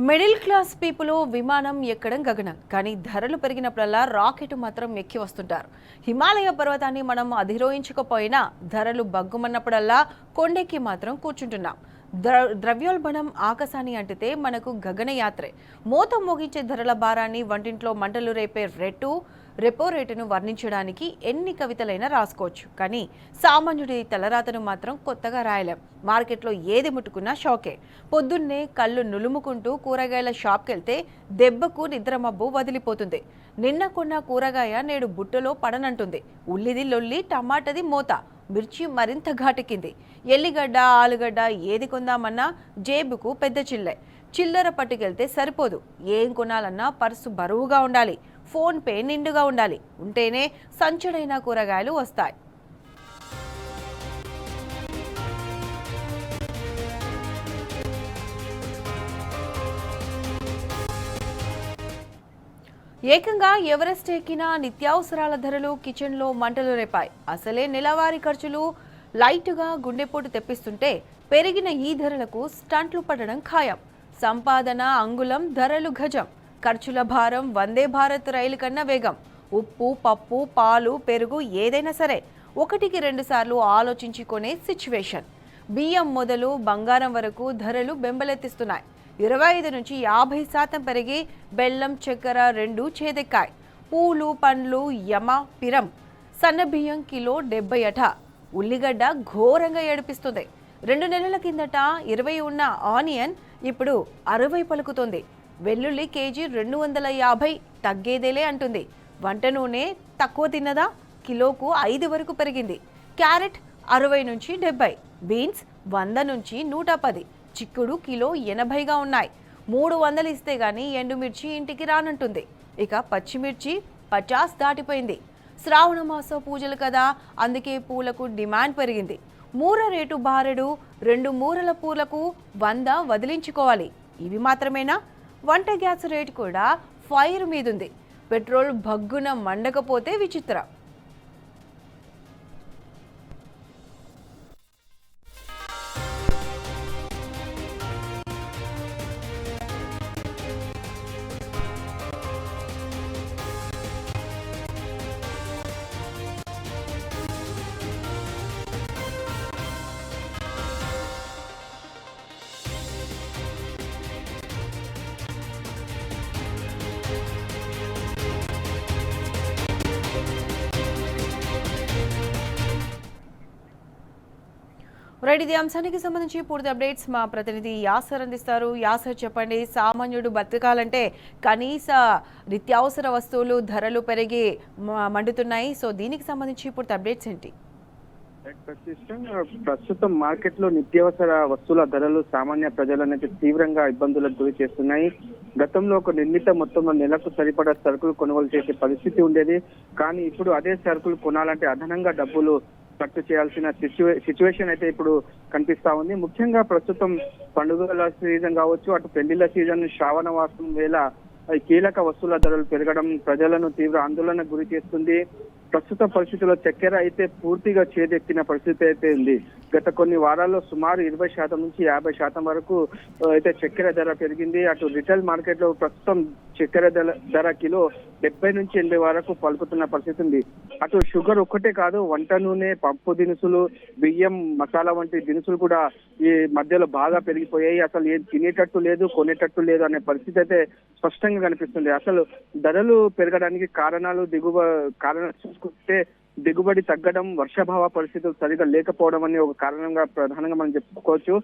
Middle class people విమానం ఎక్కడం గగనం, కానీ ధరలు పెరిగినప్పుడల్లా రాకెట్ మాత్రం ఎక్కి వస్తుంటారు. హిమాలయ పర్వతాన్ని మనం అధిరోహించకపోయినా ధరలు బగ్గుమన్నప్పుడల్లా కొండెక్కి మాత్రం కూర్చుంటున్నాం. ద్రవ్యోల్బణం ఆకాశాన్ని అంటితే మనకు గగనయాత్రే. మోత మోగించే ధరల భారాన్ని, వంటింట్లో మంటలు రేపే రెపో రేటును వర్ణించడానికి ఎన్ని కవితలైనా రాసుకోవచ్చు, కానీ సామాన్యుడి తలరాతను మాత్రం కొత్తగా రాయలేం. మార్కెట్లో ఏది ముట్టుకున్నా షాకే. పొద్దున్నే కళ్ళు నులుముకుంటూ కూరగాయల షాప్కెళ్తే దెబ్బకు నిద్రమబ్బు వదిలిపోతుంది. నిన్న కొన్న కూరగాయ నేడు బుట్టలో పడనంటుంది. ఉల్లిది లొల్లి, టమాటది మోత, మిర్చి మరింత ఘాటెక్కింది. ఎల్లిగడ్డ, ఆలుగడ్డ ఏది కొందామన్నా జేబుకు పెద్ద చిల్లర పట్టుకెళ్తే సరిపోదు. ఏం కొనాలన్నా పర్సు బరువుగా ఉండాలి, ఫోన్ పే నిండుగా ఉండాలి. ఉంటేనే సంచుడైన కూరగాయలు వస్తాయి. ఏకంగా ఎవరెస్ట్ ఎక్కిన నిత్యావసరాల ధరలు కిచెన్లో మంటలు రేపాయి. అసలే నెలవారీ ఖర్చులు లైటుగా గుండెపోటు తెప్పిస్తుంటే పెరిగిన ఈ ధరలకు స్టంట్లు పడడం ఖాయం. సంపాదన అంగుళం, ధరలు గజం. ఖర్చుల భారం వందే భారత్ రైలు కన్నా వేగం. ఉప్పు, పప్పు, పాలు, పెరుగు ఏదైనా సరే ఒకటికి 2 సార్లు ఆలోచించి కొనే సిచ్యువేషన్. బియ్యం మొదలు బంగారం వరకు ధరలు బెంబలెత్తిస్తున్నాయి. 25 నుంచి 50% పెరిగి బెల్లం, చక్కెర రెండూ చేదెక్కాయి. పూలు, పండ్లు యమ పిరం. సన్నబియ్యం కిలో 70 అట. ఉల్లిగడ్డ ఘోరంగా ఏడిపిస్తుంది. 2 నెలల కిందట 20 ఉన్న ఆనియన్ ఇప్పుడు 60 పలుకుతుంది. వెల్లుల్లి కేజీ 250, తగ్గేదేలే అంటుంది. వంట నూనె తక్కువ తిన్నదా? కిలోకు 5 వరకు పెరిగింది. క్యారెట్ 60 నుంచి 70, బీన్స్ 100 నుంచి 110, చిక్కుడు కిలో 80గా ఉన్నాయి. 300 ఇస్తే గానీ ఎండుమిర్చి ఇంటికి రానంటుంది. ఇక పచ్చిమిర్చి 50 దాటిపోయింది. శ్రావణ మాస పూజలు కదా, అందుకే పూలకు డిమాండ్ పెరిగింది. మూర రేటు బారెడు. 2 మూరల పూలకు 100 వదిలించుకోవాలి. ఇవి మాత్రమేనా? వంట గ్యాస్ రేటు కూడా ఫైర్ మీదుంది. పెట్రోల్ భగ్గున మండకపోతే విచిత్రం. రైట్, ఇది అంశానికి సంబంధించి పూర్తి అప్డేట్స్ మా ప్రతినిధి యాసర్ అందిస్తారు. యాసర్, చెప్పండి, సామాన్యుడు బతకాలంటే కనీస నిత్యావసర వస్తువులు ధరలు పెరిగి మండుతున్నాయి. సో దీనికి సంబంధించి పూర్తి అప్డేట్స్ ఏంటి? ప్రస్తుతం మార్కెట్ లో నిత్యావసర వస్తువుల ధరలు సామాన్య ప్రజలనైతే తీవ్రంగా ఇబ్బందులకు గురి చేస్తున్నాయి. గతంలో ఒక నిర్ణీత మొత్తంలో నెలకు సరిపడా సరుకులు కొనుగోలు చేసే పరిస్థితి ఉండేది. కానీ ఇప్పుడు అదే సరుకులు కొనాలంటే అదనంగా డబ్బులు ఖర్చు చేయాల్సిన సిచ్యువేషన్ అయితే ఇప్పుడు కనిపిస్తా ఉంది. ముఖ్యంగా ప్రస్తుతం పండుగల సీజన్ కావచ్చు, అటు పెళ్లిళ్ల సీజన్, శ్రావణ మాసం వేళ కీలక వస్తువుల ధరలు పెరగడం ప్రజలను తీవ్ర ఆందోళనకు గురి చేస్తుంది. ప్రస్తుత పరిస్థితుల్లో చక్కెర అయితే పూర్తిగా చేదెక్కిన పరిస్థితి అయితే ఉంది. గత కొన్ని వారాల్లో సుమారు 20% నుంచి 50% వరకు అయితే చక్కెర ధర పెరిగింది. అటు రిటైల్ మార్కెట్ లో ప్రస్తుతం చక్కెర ధర కిలో 70 నుంచి 80 వరకు పలుకుతున్న పరిస్థితి ఉంది. అటు షుగర్ ఒక్కటే కాదు, వంట నూనె, పప్పు దినుసులు, బియ్యం, మసాలా వంటి దినుసులు కూడా ఈ మధ్యలో బాగా పెరిగిపోయాయి. అసలు ఏం తినేటట్టు లేదు, కొనేటట్టు లేదు అనే పరిస్థితి అయితే స్పష్టంగా కనిపిస్తుంది. అసలు ధరలు పెరగడానికి కారణాలు చూసుకుంటే దిగుబడి తగ్గడం, వర్షాభావ పరిస్థితులు సరిగా లేకపోవడం అనే ఒక కారణంగా ప్రధానంగా మనం చెప్పుకోవచ్చు.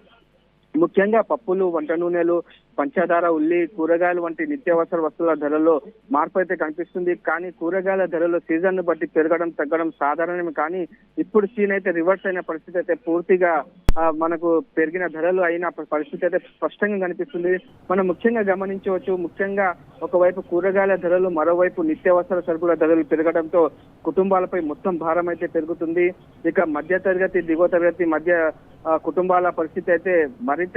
ముఖ్యంగా పప్పులు, వంట నూనెలు, పంచదార, ఉల్లి, కూరగాయలు వంటి నిత్యావసర వస్తువుల ధరల్లో మార్పు అయితే కనిపిస్తుంది. కానీ కూరగాయల ధరలు సీజన్ ను బట్టి పెరగడం తగ్గడం సాధారణమే. కానీ ఇప్పుడు సీన్ అయితే రివర్స్ అయిన పరిస్థితి అయితే పూర్తిగా మనకు పెరిగిన ధరలు అయిన పరిస్థితి అయితే స్పష్టంగా కనిపిస్తుంది. మనం ముఖ్యంగా గమనించవచ్చు. ముఖ్యంగా ఒకవైపు కూరగాయల ధరలు, మరోవైపు నిత్యావసర సరుకుల ధరలు పెరగడంతో కుటుంబాలపై మొత్తం భారం అయితే పెరుగుతుంది. ఇక మధ్య తరగతి, దిగువ తరగతి మధ్య కుటుంబాల పరిస్థితి అయితే మరింత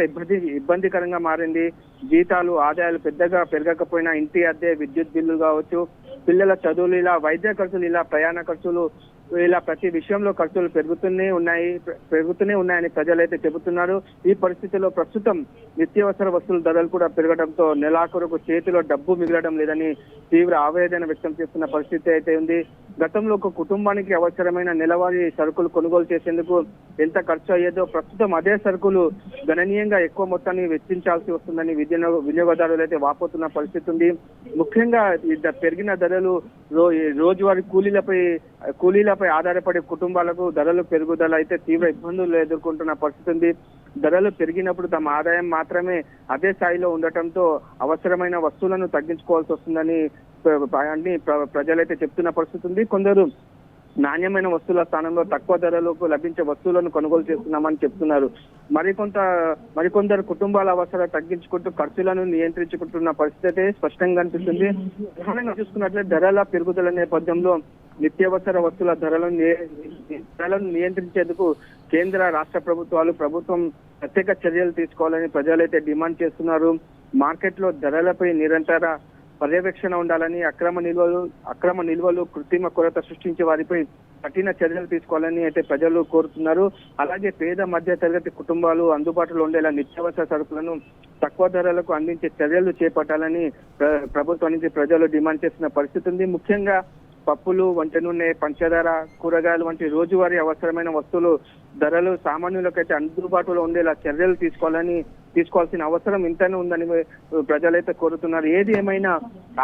ఇబ్బందికరంగా మారింది. జీతాలు, ఆదాయాలు పెద్దగా పెరగకపోయినా ఇంటి అద్దె, విద్యుత్ బిల్లులు కావచ్చు, పిల్లల చదువులు, ఇలా వైద్య ఖర్చులు, ఇలా ప్రయాణ ఖర్చులు ఇలా ప్రతి విషయంలో ఖర్చులు పెరుగుతూనే ఉన్నాయని ప్రజలైతే చెబుతున్నారు. ఈ పరిస్థితిలో ప్రస్తుతం నిత్యావసర వస్తువుల ధరలు కూడా పెరగడంతో నెలాఖరుకు చేతిలో డబ్బు మిగలడం లేదని తీవ్ర ఆవేదన వ్యక్తం చేస్తున్న పరిస్థితి అయితే ఉంది. గతంలో ఒక కుటుంబానికి అవసరమైన నెలవారీ సరుకులు కొనుగోలు చేసేందుకు ఎంత ఖర్చు అయ్యేదో ప్రస్తుతం అదే సరుకులు గణనీయంగా ఎక్కువ మొత్తాన్ని వెచ్చించాల్సి వస్తుందని వినియోగదారులు అయితే వాపోతున్న పరిస్థితి ఉంది. ముఖ్యంగా పెరిగిన ధరలు రోజువారీ కూలీలపై ఆధారపడే కుటుంబాలకు ధరలు పెరుగుదల అయితే తీవ్ర ఇబ్బందులు ఎదుర్కొంటున్న పరిస్థితి ఉంది. ధరలు పెరిగినప్పుడు తమ ఆదాయం మాత్రమే అదే స్థాయిలో ఉండటంతో అవసరమైన వస్తువులను తగ్గించుకోవాల్సి వస్తుందని ప్రజలైతే చెప్తున్న పరిస్థితి ఉంది. కొందరు నాణ్యమైన వస్తువుల స్థానంలో తక్కువ ధరలకు లభించే వస్తువులను కొనుగోలు చేస్తున్నామని చెప్తున్నారు. మరికొందరు కుటుంబాల అవసరాలు తగ్గించుకుంటూ ఖర్చులను నియంత్రించుకుంటున్న పరిస్థితి స్పష్టంగా కనిపిస్తుంది. ప్రధానంగా చూసుకున్నట్లయితే ధరల పెరుగుదల నేపథ్యంలో నిత్యావసర వస్తువుల ధరలను నియంత్రించేందుకు కేంద్ర రాష్ట్ర ప్రభుత్వం ప్రత్యేక చర్యలు తీసుకోవాలని ప్రజలైతే డిమాండ్ చేస్తున్నారు. మార్కెట్ లో ధరలపై నిరంతర పర్యవేక్షణ ఉండాలని, అక్రమ నిల్వలు కృత్రిమ కొరత సృష్టించే వారిపై కఠిన చర్యలు తీసుకోవాలని అయితే ప్రజలు కోరుతున్నారు. అలాగే పేద మధ్య తరగతి కుటుంబాలు అందుబాటులో ఉండేలా నిత్యావసర సరుకులను తక్కువ ధరలకు అందించే చర్యలు చేపట్టాలని ప్రభుత్వం నుంచి ప్రజలు డిమాండ్ చేస్తున్న పరిస్థితి ఉంది. ముఖ్యంగా పప్పులు, వంట నూనె, పంచదార, కూరగాయలు వంటి రోజువారీ అవసరమైన వస్తువులు ధరలు సామాన్యులకైతే అందుబాటులో ఉండేలా చర్యలు తీసుకోవాల్సిన అవసరం ఇంతనే ఉందని ప్రజలైతే కోరుతున్నారు. ఏది ఏమైనా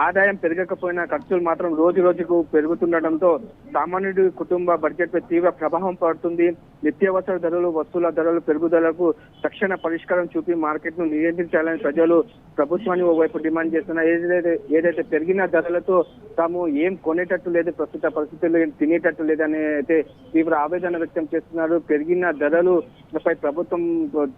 ఆదాయం పెరగకపోయినా ఖర్చులు మాత్రం రోజు రోజుకు పెరుగుతుండటంతో సామాన్యుడి కుటుంబ బడ్జెట్ పై తీవ్ర ప్రభావం పడుతుంది. నిత్యావసర ధరలు, వస్తువుల ధరలు పెరుగుదలకు తక్షణ పరిష్కారం చూపి మార్కెట్ ను నియంత్రించాలని ప్రజలు ప్రభుత్వాన్ని ఓవైపు డిమాండ్ చేస్తున్నారు. ఏదైతే పెరిగిన ధరలతో తాము ఏం కొనేటట్టు లేదు, ప్రస్తుత పరిస్థితుల్లో ఏం తినేటట్టు లేదని అయితే తీవ్ర ఆవేదన వ్యక్తం చేస్తున్నారు. పెరిగిన ధరలపై ప్రభుత్వం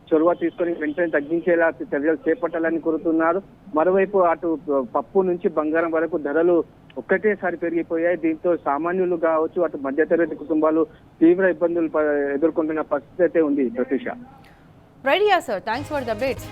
చొరవ తీసుకొని వెంటనే తగ్గించేలా చర్యలు చేపట్టాలని కోరుతున్నారు. మరోవైపు అటు పప్పు నుంచి బంగారం వరకు ధరలు ఒక్కటేసారి పెరిగిపోయాయి. దీంతో సామాన్యులు కావచ్చు, అటు మధ్యతరగతి కుటుంబాలు తీవ్ర ఇబ్బందులు ఎదుర్కొంటున్న పరిస్థితి అయితే ఉంది. Pratisha. Right, sir, thanks for the updates.